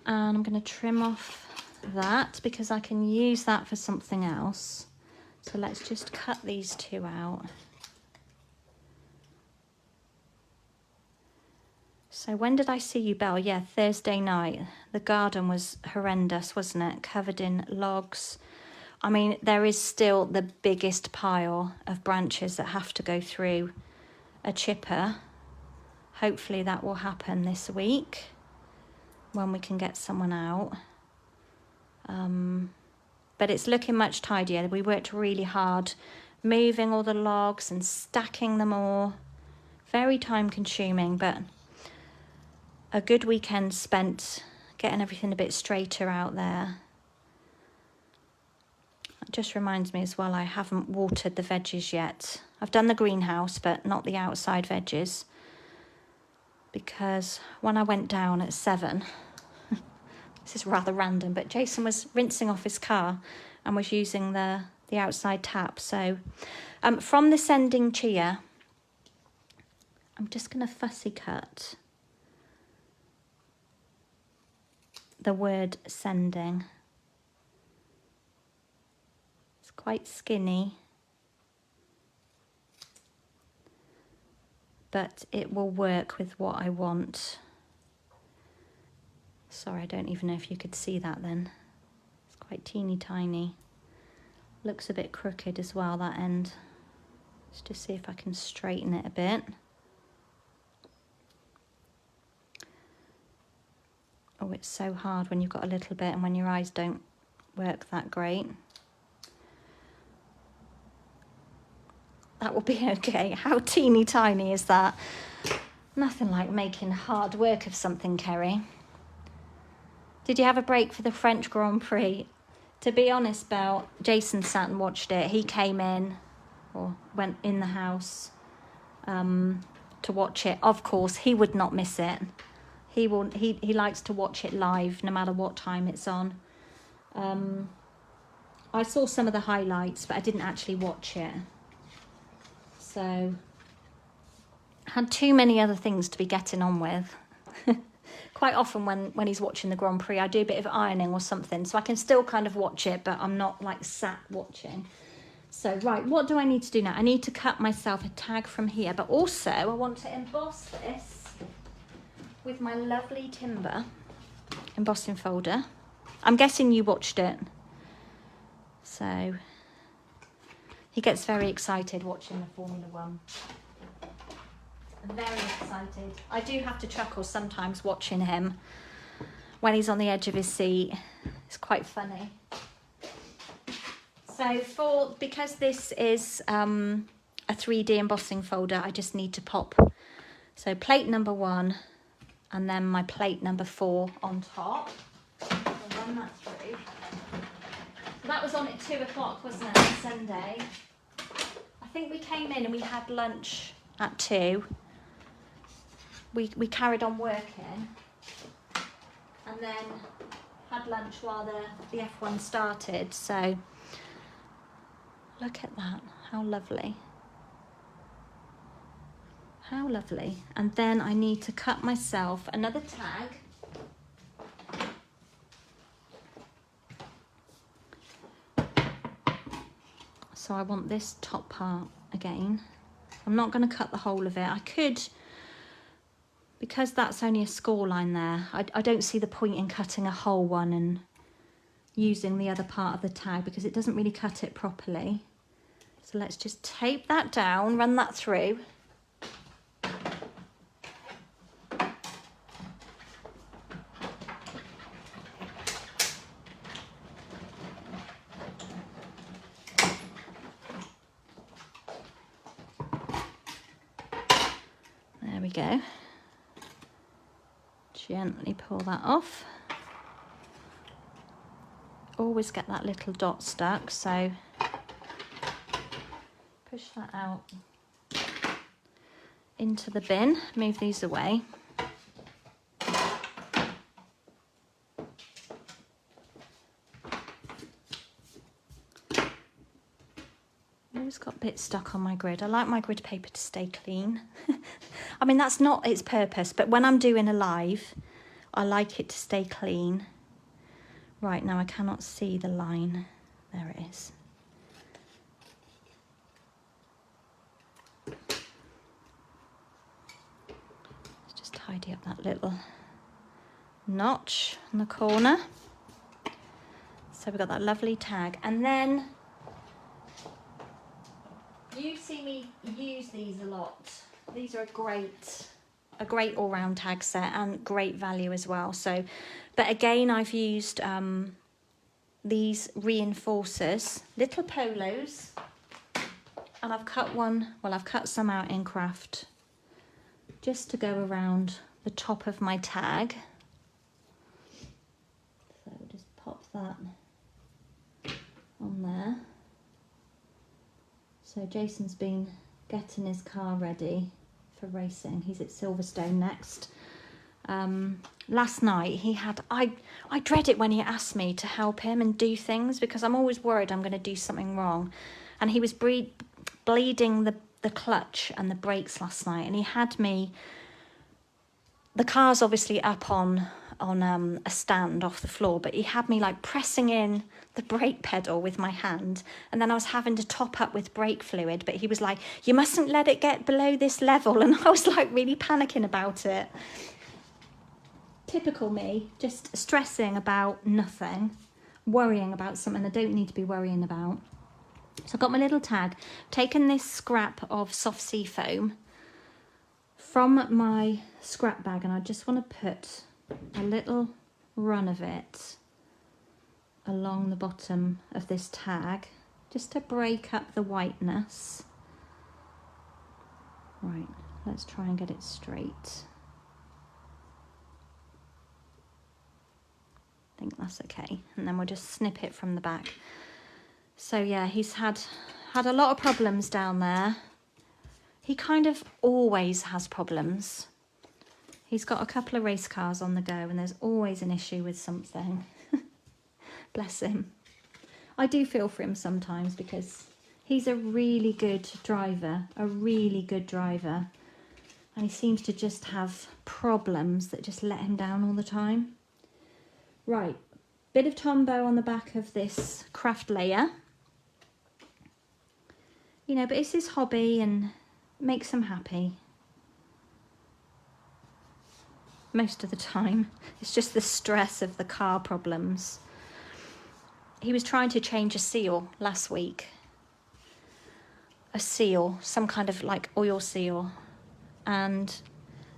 And I'm going to trim off that because I can use that for something else. So let's just cut these two out. So when did I see you, Belle? Yeah, Thursday night. The garden was horrendous, wasn't it? Covered in logs. I mean, there is still the biggest pile of branches that have to go through a chipper. Hopefully that will happen this week when we can get someone out. But it's looking much tidier. We worked really hard moving all the logs and stacking them all. Very time consuming, but a good weekend spent getting everything a bit straighter out there. It just reminds me as well, I haven't watered the veggies yet. I've done the greenhouse, but not the outside veggies. Because when I went down at 7, this is rather random, but Jason was rinsing off his car and was using the outside tap. So from the Sending Cheer, I'm just going to fussy cut the word sending. It's quite skinny, but it will work with what I want. Sorry, I don't even know if you could see that then. It's quite teeny tiny. Looks a bit crooked as well, that end. Let's just see if I can straighten it a bit. Oh, it's so hard when you've got a little bit and when your eyes don't work that great. That will be okay. How teeny tiny is that? Nothing like making hard work of something, Kerry. Did you have a break for the French Grand Prix? To be honest, Belle, Jason sat and watched it. He came in, or went in the house to watch it. Of course, he would not miss it. He likes to watch it live, no matter what time it's on. I saw some of the highlights, but I didn't actually watch it. So, I had too many other things to be getting on with. Quite often when he's watching the Grand Prix, I do a bit of ironing or something, so I can still kind of watch it, but I'm not like sat watching. So, right, what do I need to do now? I need to cut myself a tag from here, but also I want to emboss this with my lovely timber embossing folder. I'm guessing you watched it. So he gets very excited watching the Formula One. I'm very excited. I do have to chuckle sometimes watching him when he's on the edge of his seat. It's quite funny. So because this is a 3D embossing folder, I just need to pop. So plate number 1 and then my plate number 4 on top. run that through. That was on at 2 o'clock, wasn't it, on Sunday? I think we came in and we had lunch at 2. We carried on working and then had lunch while the F1 started. So look at that, how lovely. How lovely. And then I need to cut myself another tag. So I want this top part again. I'm not going to cut the whole of it. I could, because that's only a score line there, I don't see the point in cutting a whole one and using the other part of the tag because it doesn't really cut it properly. So let's just tape that down, run that through. There we go. Gently pull that off. Always get that little dot stuck, so push that out into the bin, move these away. Always got bits stuck on my grid. I like my grid paper to stay clean. I mean, that's not its purpose, but when I'm doing a live, I like it to stay clean. Right, now I cannot see the line. There it is. Let's just tidy up that little notch in the corner. So we've got that lovely tag. And then you see me use these a lot. These are a great all-round tag set and great value as well. So, but again, I've used these reinforcers, little polos, and I've cut I've cut some out in craft just to go around the top of my tag. So we'll just pop that on there. So Jason's been getting his car ready for racing. He's at Silverstone next. Last night he had, I dread it when he asks me to help him and do things because I'm always worried I'm going to do something wrong. And he was bleeding the clutch and the brakes last night, and he had me, the car's obviously up on a stand off the floor, but he had me like pressing in the brake pedal with my hand, and then I was having to top up with brake fluid, but he was like, you mustn't let it get below this level, and I was like really panicking about it. Typical me, just stressing about nothing, worrying about something I don't need to be worrying about. So I've got my little tag, taken this scrap of soft sea foam from my scrap bag, and I just want to put a little run of it along the bottom of this tag just to break up the whiteness. Right, let's try and get it straight. I think that's okay, and then we'll just snip it from the back. So yeah, he's had a lot of problems down there. He kind of always has problems. He's got a couple of race cars on the go and there's always an issue with something. Bless him. I do feel for him sometimes because he's a really good driver, And he seems to just have problems that just let him down all the time. Right, bit of Tombow on the back of this craft layer. You know, but it's his hobby and makes him happy. Most of the time. It's just the stress of the car problems. He was trying to change a seal last week. A seal, some kind of like oil seal. And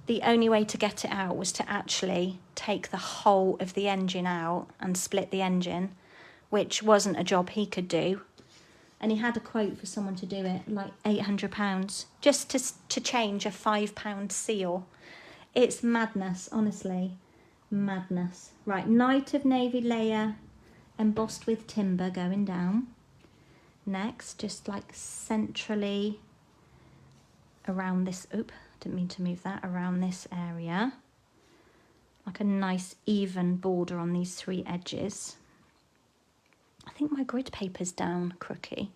the only way to get it out was to actually take the whole of the engine out and split the engine, which wasn't a job he could do. And he had a quote for someone to do it, like £800, just to change a £5 seal. It's madness, honestly. Madness. Right, Night of Navy layer embossed with timber going down. Next, just like centrally around this, didn't mean to move that, around this area. Like a nice even border on these 3 edges. I think my grid paper's down crooky.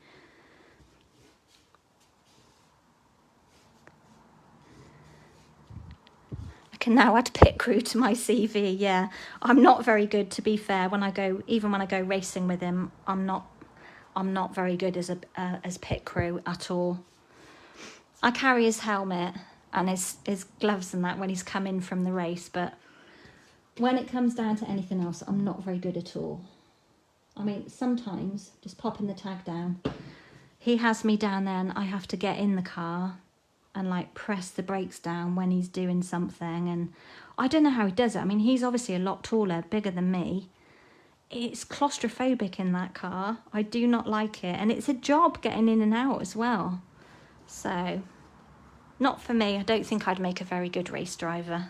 I can now add pit crew to my CV, yeah. I'm not very good, to be fair, when I go, even when I go racing with him, I'm not very good as pit crew at all. I carry his helmet and his gloves and that when he's come in from the race, but when it comes down to anything else, I'm not very good at all. I mean, sometimes just popping the tag down, he has me down there and I have to get in the car and like press the brakes down when he's doing something, and I don't know how he does it. I mean, he's obviously a lot taller, bigger than me. It's claustrophobic in that car. I do not like it, and it's a job getting in and out as well. So, not for me. I don't think I'd make a very good race driver.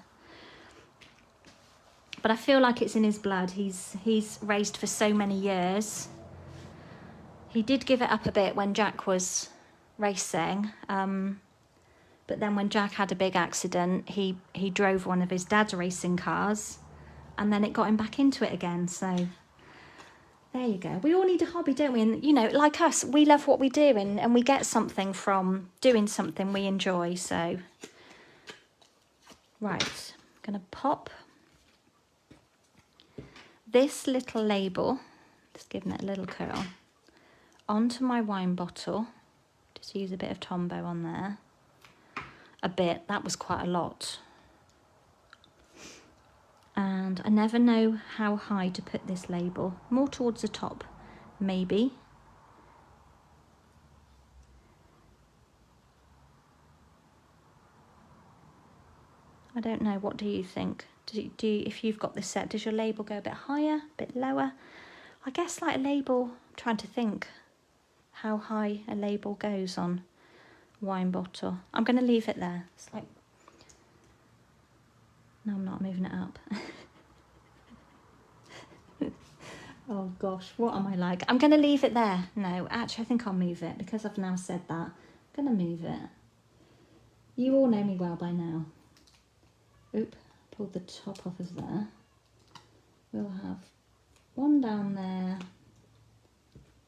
But I feel like it's in his blood. He's raced for so many years. He did give it up a bit when Jack was racing. But then when Jack had a big accident, he drove one of his dad's racing cars, and then it got him back into it again. So there you go. We all need a hobby, don't we? And, you know, like us, we love what we do, and we get something from doing something we enjoy. So, right, I'm going to pop this little label, just giving it a little curl, onto my wine bottle. Just use a bit of Tombow on there. A bit, that was quite a lot. And I never know how high to put this label. More towards the top, maybe. I don't know, what do you think? If you've got this set, does your label go a bit higher, a bit lower? I guess like a label, I'm trying to think how high a label goes on wine bottle. I'm going to leave it there. It's like, no, I'm not moving it up. Oh gosh, what am I like? I'm going to leave it there. No, actually I think I'll move it because I've now said that. I'm going to move it. You all know me well by now. Oop, pulled the top off of there. We'll have one down there,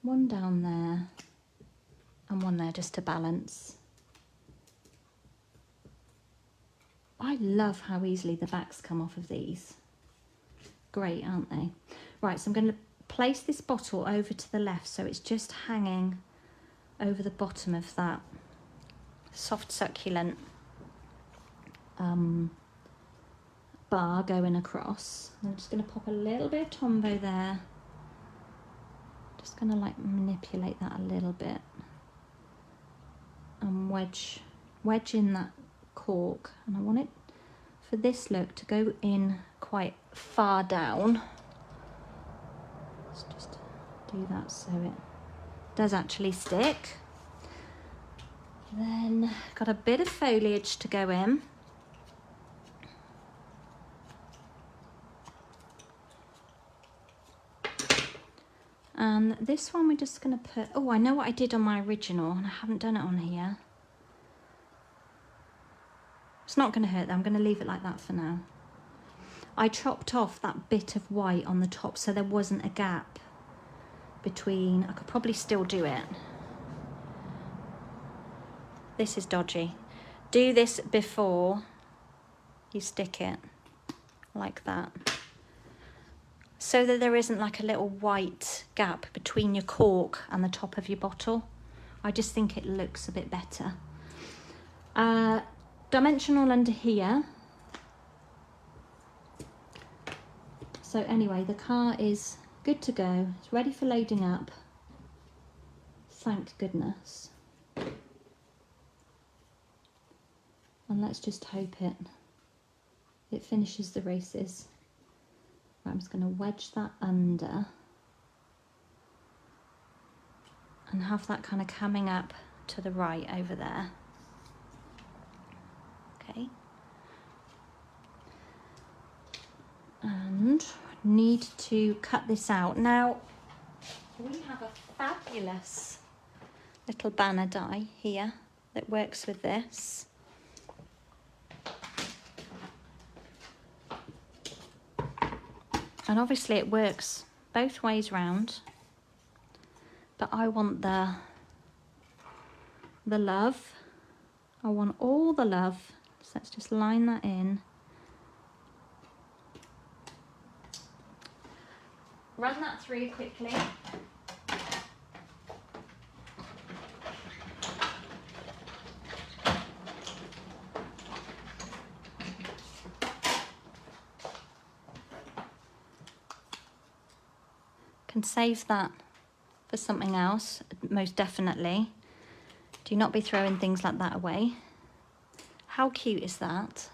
one down there, and one there just to balance. I love how easily the backs come off of these. Great, aren't they? Right, so I'm going to place this bottle over to the left so it's just hanging over the bottom of that soft succulent bar going across. I'm just going to pop a little bit of Tombow there. Just going to like manipulate that a little bit and wedge in that cork, and I want it for this look to go in quite far down. Let's just do that so it does actually stick. Then got a bit of foliage to go in. And this one we're just going to put, oh, I know what I did on my original and I haven't done it on here. It's not going to hurt though, I'm going to leave it like that for now. I chopped off that bit of white on the top so there wasn't a gap between, I could probably still do it. This is dodgy. Do this before you stick it, like that. So that there isn't like a little white gap between your cork and the top of your bottle. I just think it looks a bit better. Dimensional under here. So anyway, the car is good to go. It's ready for loading up. Thank goodness. And let's just hope it finishes the races. Right, I'm just going to wedge that under and have that kind of coming up to the right over there. Okay. And need to cut this out. Now, we have a fabulous little banner die here that works with this. And obviously it works both ways round, but I want the love. I want all the love. So let's just line that in. Run that through quickly. Can save that for something else, most definitely. Do not be throwing things like that away. How cute is that?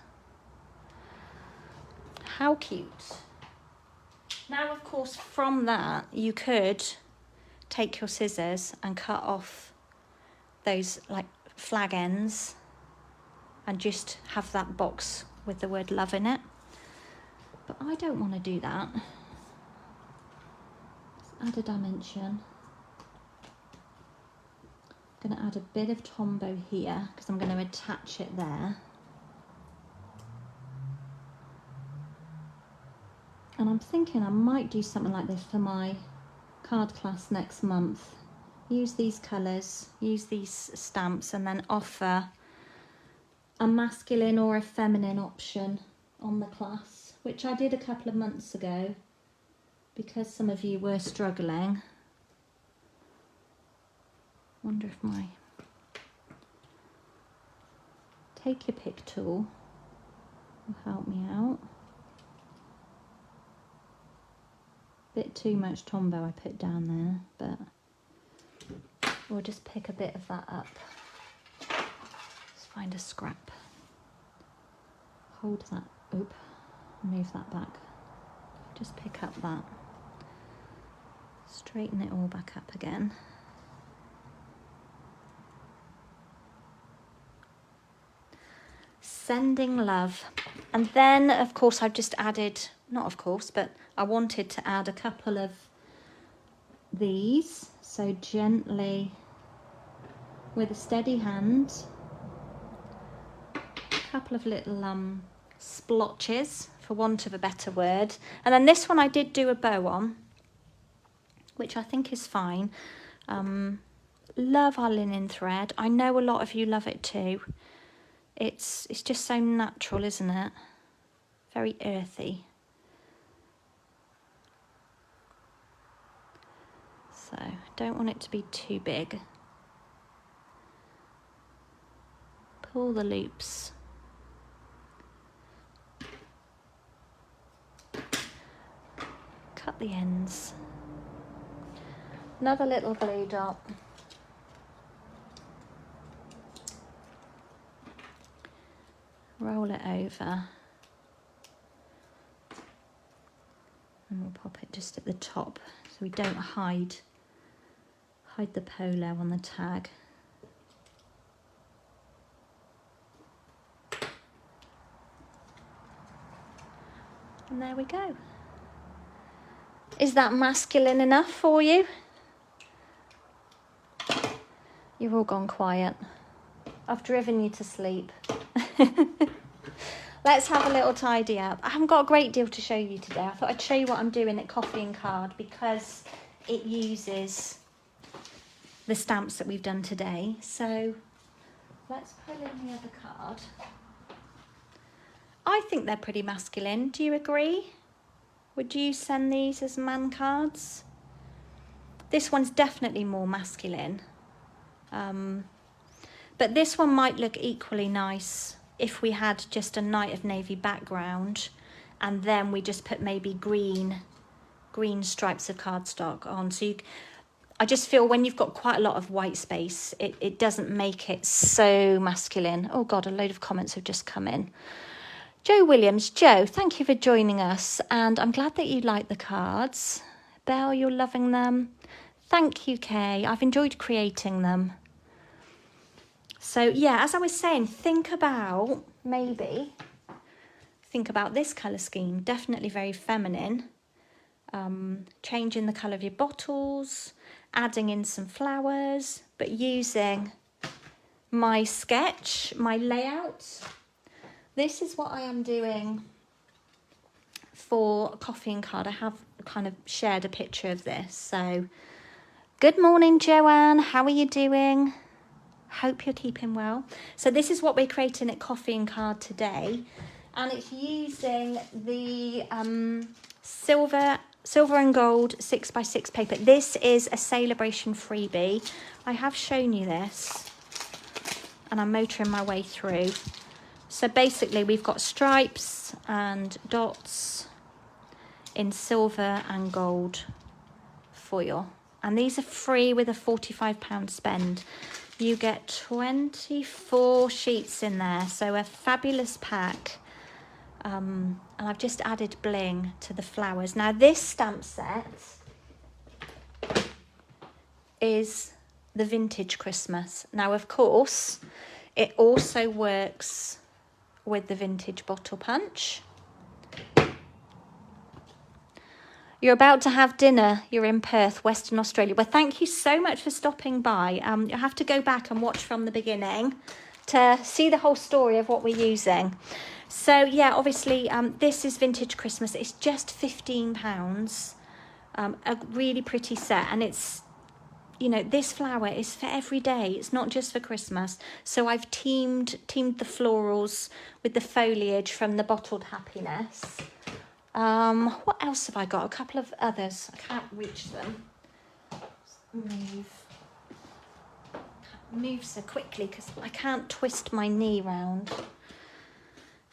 How cute. Now, of course, from that, you could take your scissors and cut off those like flag ends and just have that box with the word love in it. But I don't want to do that. Let's add a dimension. I'm going to add a bit of Tombow here because I'm going to attach it there. And I'm thinking I might do something like this for my card class next month. Use these colours, use these stamps, and then offer a masculine or a feminine option on the class, which I did a couple of months ago because some of you were struggling. Wonder if my take your pick tool will help me out. Bit too much Tombow I put down there, but we'll just pick a bit of that up. Let's find a scrap. Hold that, oop, move that back. Just pick up that. Straighten it all back up again. Sending love. And then, of course, I've just added, not of course, but I wanted to add a couple of these. So gently, with a steady hand, a couple of little splotches, for want of a better word. And then this one I did do a bow on, which I think is fine. Love our linen thread. I know a lot of you love it too. It's just so natural, isn't it? Very earthy. So don't want it to be too big. Pull the loops. Cut the ends. Another little glue dot. Roll it over. And we'll pop it just at the top so we don't hide the polo on the tag. And there we go. Is that masculine enough for you? You've all gone quiet. I've driven you to sleep. Let's have a little tidy up. I haven't got a great deal to show you today. I thought I'd show you what I'm doing at Coffee and Card because it uses the stamps that we've done today. So let's pull in the other card. I think they're pretty masculine. Do you agree? Would you send these as man cards? This one's definitely more masculine. But this one might look equally nice if we had just a Night of Navy background and then we just put maybe green stripes of cardstock on. So I just feel when you've got quite a lot of white space, it doesn't make it so masculine. Oh God, a load of comments have just come in. Joe Williams, Joe, thank you for joining us. And I'm glad that you like the cards. Belle, you're loving them. Thank you, Kay. I've enjoyed creating them. So yeah, as I was saying, think about think about this colour scheme. Definitely very feminine. Changing the colour of your bottles, adding in some flowers, but using my sketch, my layout. This is what I am doing for coffee and card. I have kind of shared a picture of this. So good morning, Joanne. How are you doing? Hope you're keeping well. So this is what we're creating at Coffee and Card today. And it's using the silver and gold 6x6 paper. This is a celebration freebie. I have shown you this and I'm motoring my way through. So basically we've got stripes and dots in silver and gold foil. And these are free with a £45 spend. You get 24 sheets in there, so a fabulous pack. And I've just added bling to the flowers. Now this stamp set is the Vintage Christmas. Now of course, it also works with the Vintage Bottle Punch. You're about to have dinner. You're in Perth, Western Australia. Well, thank you so much for stopping by. You'll have to go back and watch from the beginning to see the whole story of what we're using. So yeah, obviously this is Vintage Christmas. It's just £15, a really pretty set, and it's, you know, this flower is for every day. It's not just for Christmas. So I've teamed the florals with the foliage from the Bottled Happiness. What else have I got? A couple of others. I can't reach them. Move so quickly because I can't twist my knee round.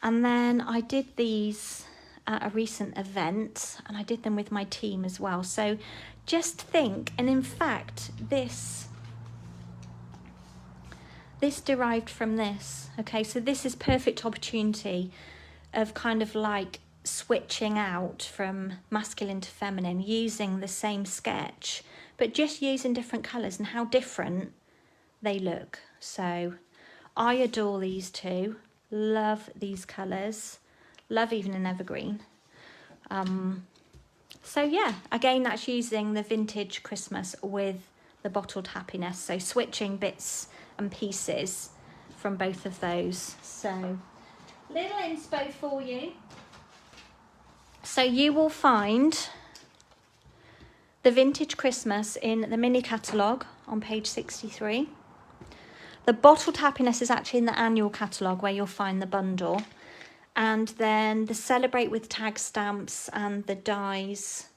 And then I did these at a recent event, and I did them with my team as well. So just think, and in fact, this derived from this. Okay, so this is perfect opportunity of kind of like switching out from masculine to feminine, using the same sketch, but just using different colours and how different they look. So I adore these two. Love these colours, love even an evergreen. So yeah, again, that's using the Vintage Christmas with the Bottled Happiness, so switching bits and pieces from both of those. So little inspo for you. So you will find the Vintage Christmas in the mini catalogue on page 63. The Bottled Happiness is actually in the annual catalogue where you'll find the bundle. And then the Celebrate with tag stamps and the dies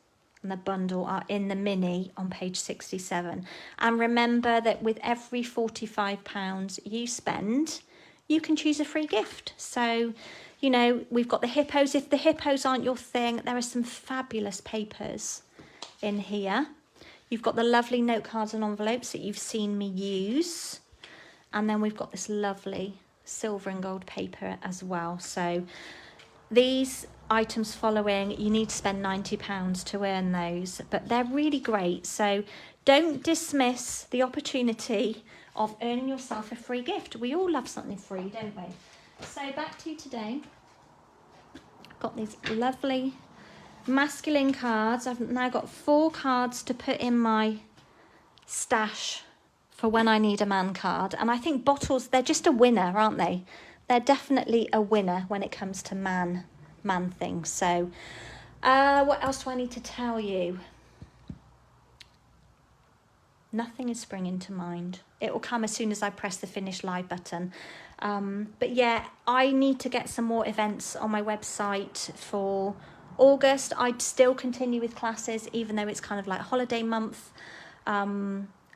and the bundle are in the mini on page 67. And remember that with every £45 you spend, you can choose a free gift. So, you know, we've got the hippos. If the hippos aren't your thing, there are some fabulous papers in here. You've got the lovely note cards and envelopes that you've seen me use. And then we've got this lovely silver and gold paper as well. So these items following, you need to spend £90 to earn those, but they're really great. So don't dismiss the opportunity of earning yourself a free gift. We all love something free, don't we? So back to you today. I've got these lovely masculine cards. I've now got 4 cards to put in my stash for when I need a man card. And I think bottles, they're just a winner, aren't they? They're definitely a winner when it comes to man things. So what else do I need to tell you? Nothing is springing to mind. It will come as soon as I press the finish live button. But yeah, I need to get some more events on my website for August. I'd still continue with classes, even though it's kind of like holiday month.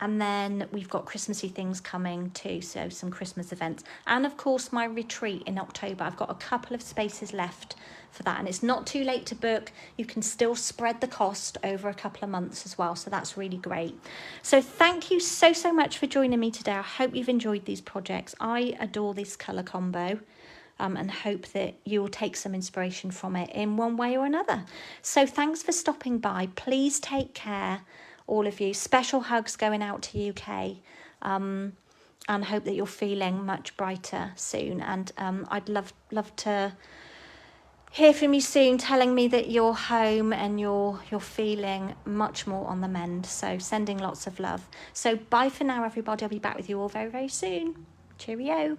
And then we've got Christmassy things coming too, so some Christmas events. And of course, my retreat in October. I've got a couple of spaces left for that, and it's not too late to book. You can still spread the cost over a couple of months as well, so that's really great. So thank you so much for joining me today. I hope you've enjoyed these projects. I adore this colour combo. And hope that you will take some inspiration from it in one way or another. So thanks for stopping by. Please take care, all of you. Special hugs going out to UK, and hope that you're feeling much brighter soon. And I'd love to hear from you soon, telling me that you're home and you're feeling much more on the mend. So sending lots of love. So bye for now, everybody. I'll be back with you all very, very soon. Cheerio.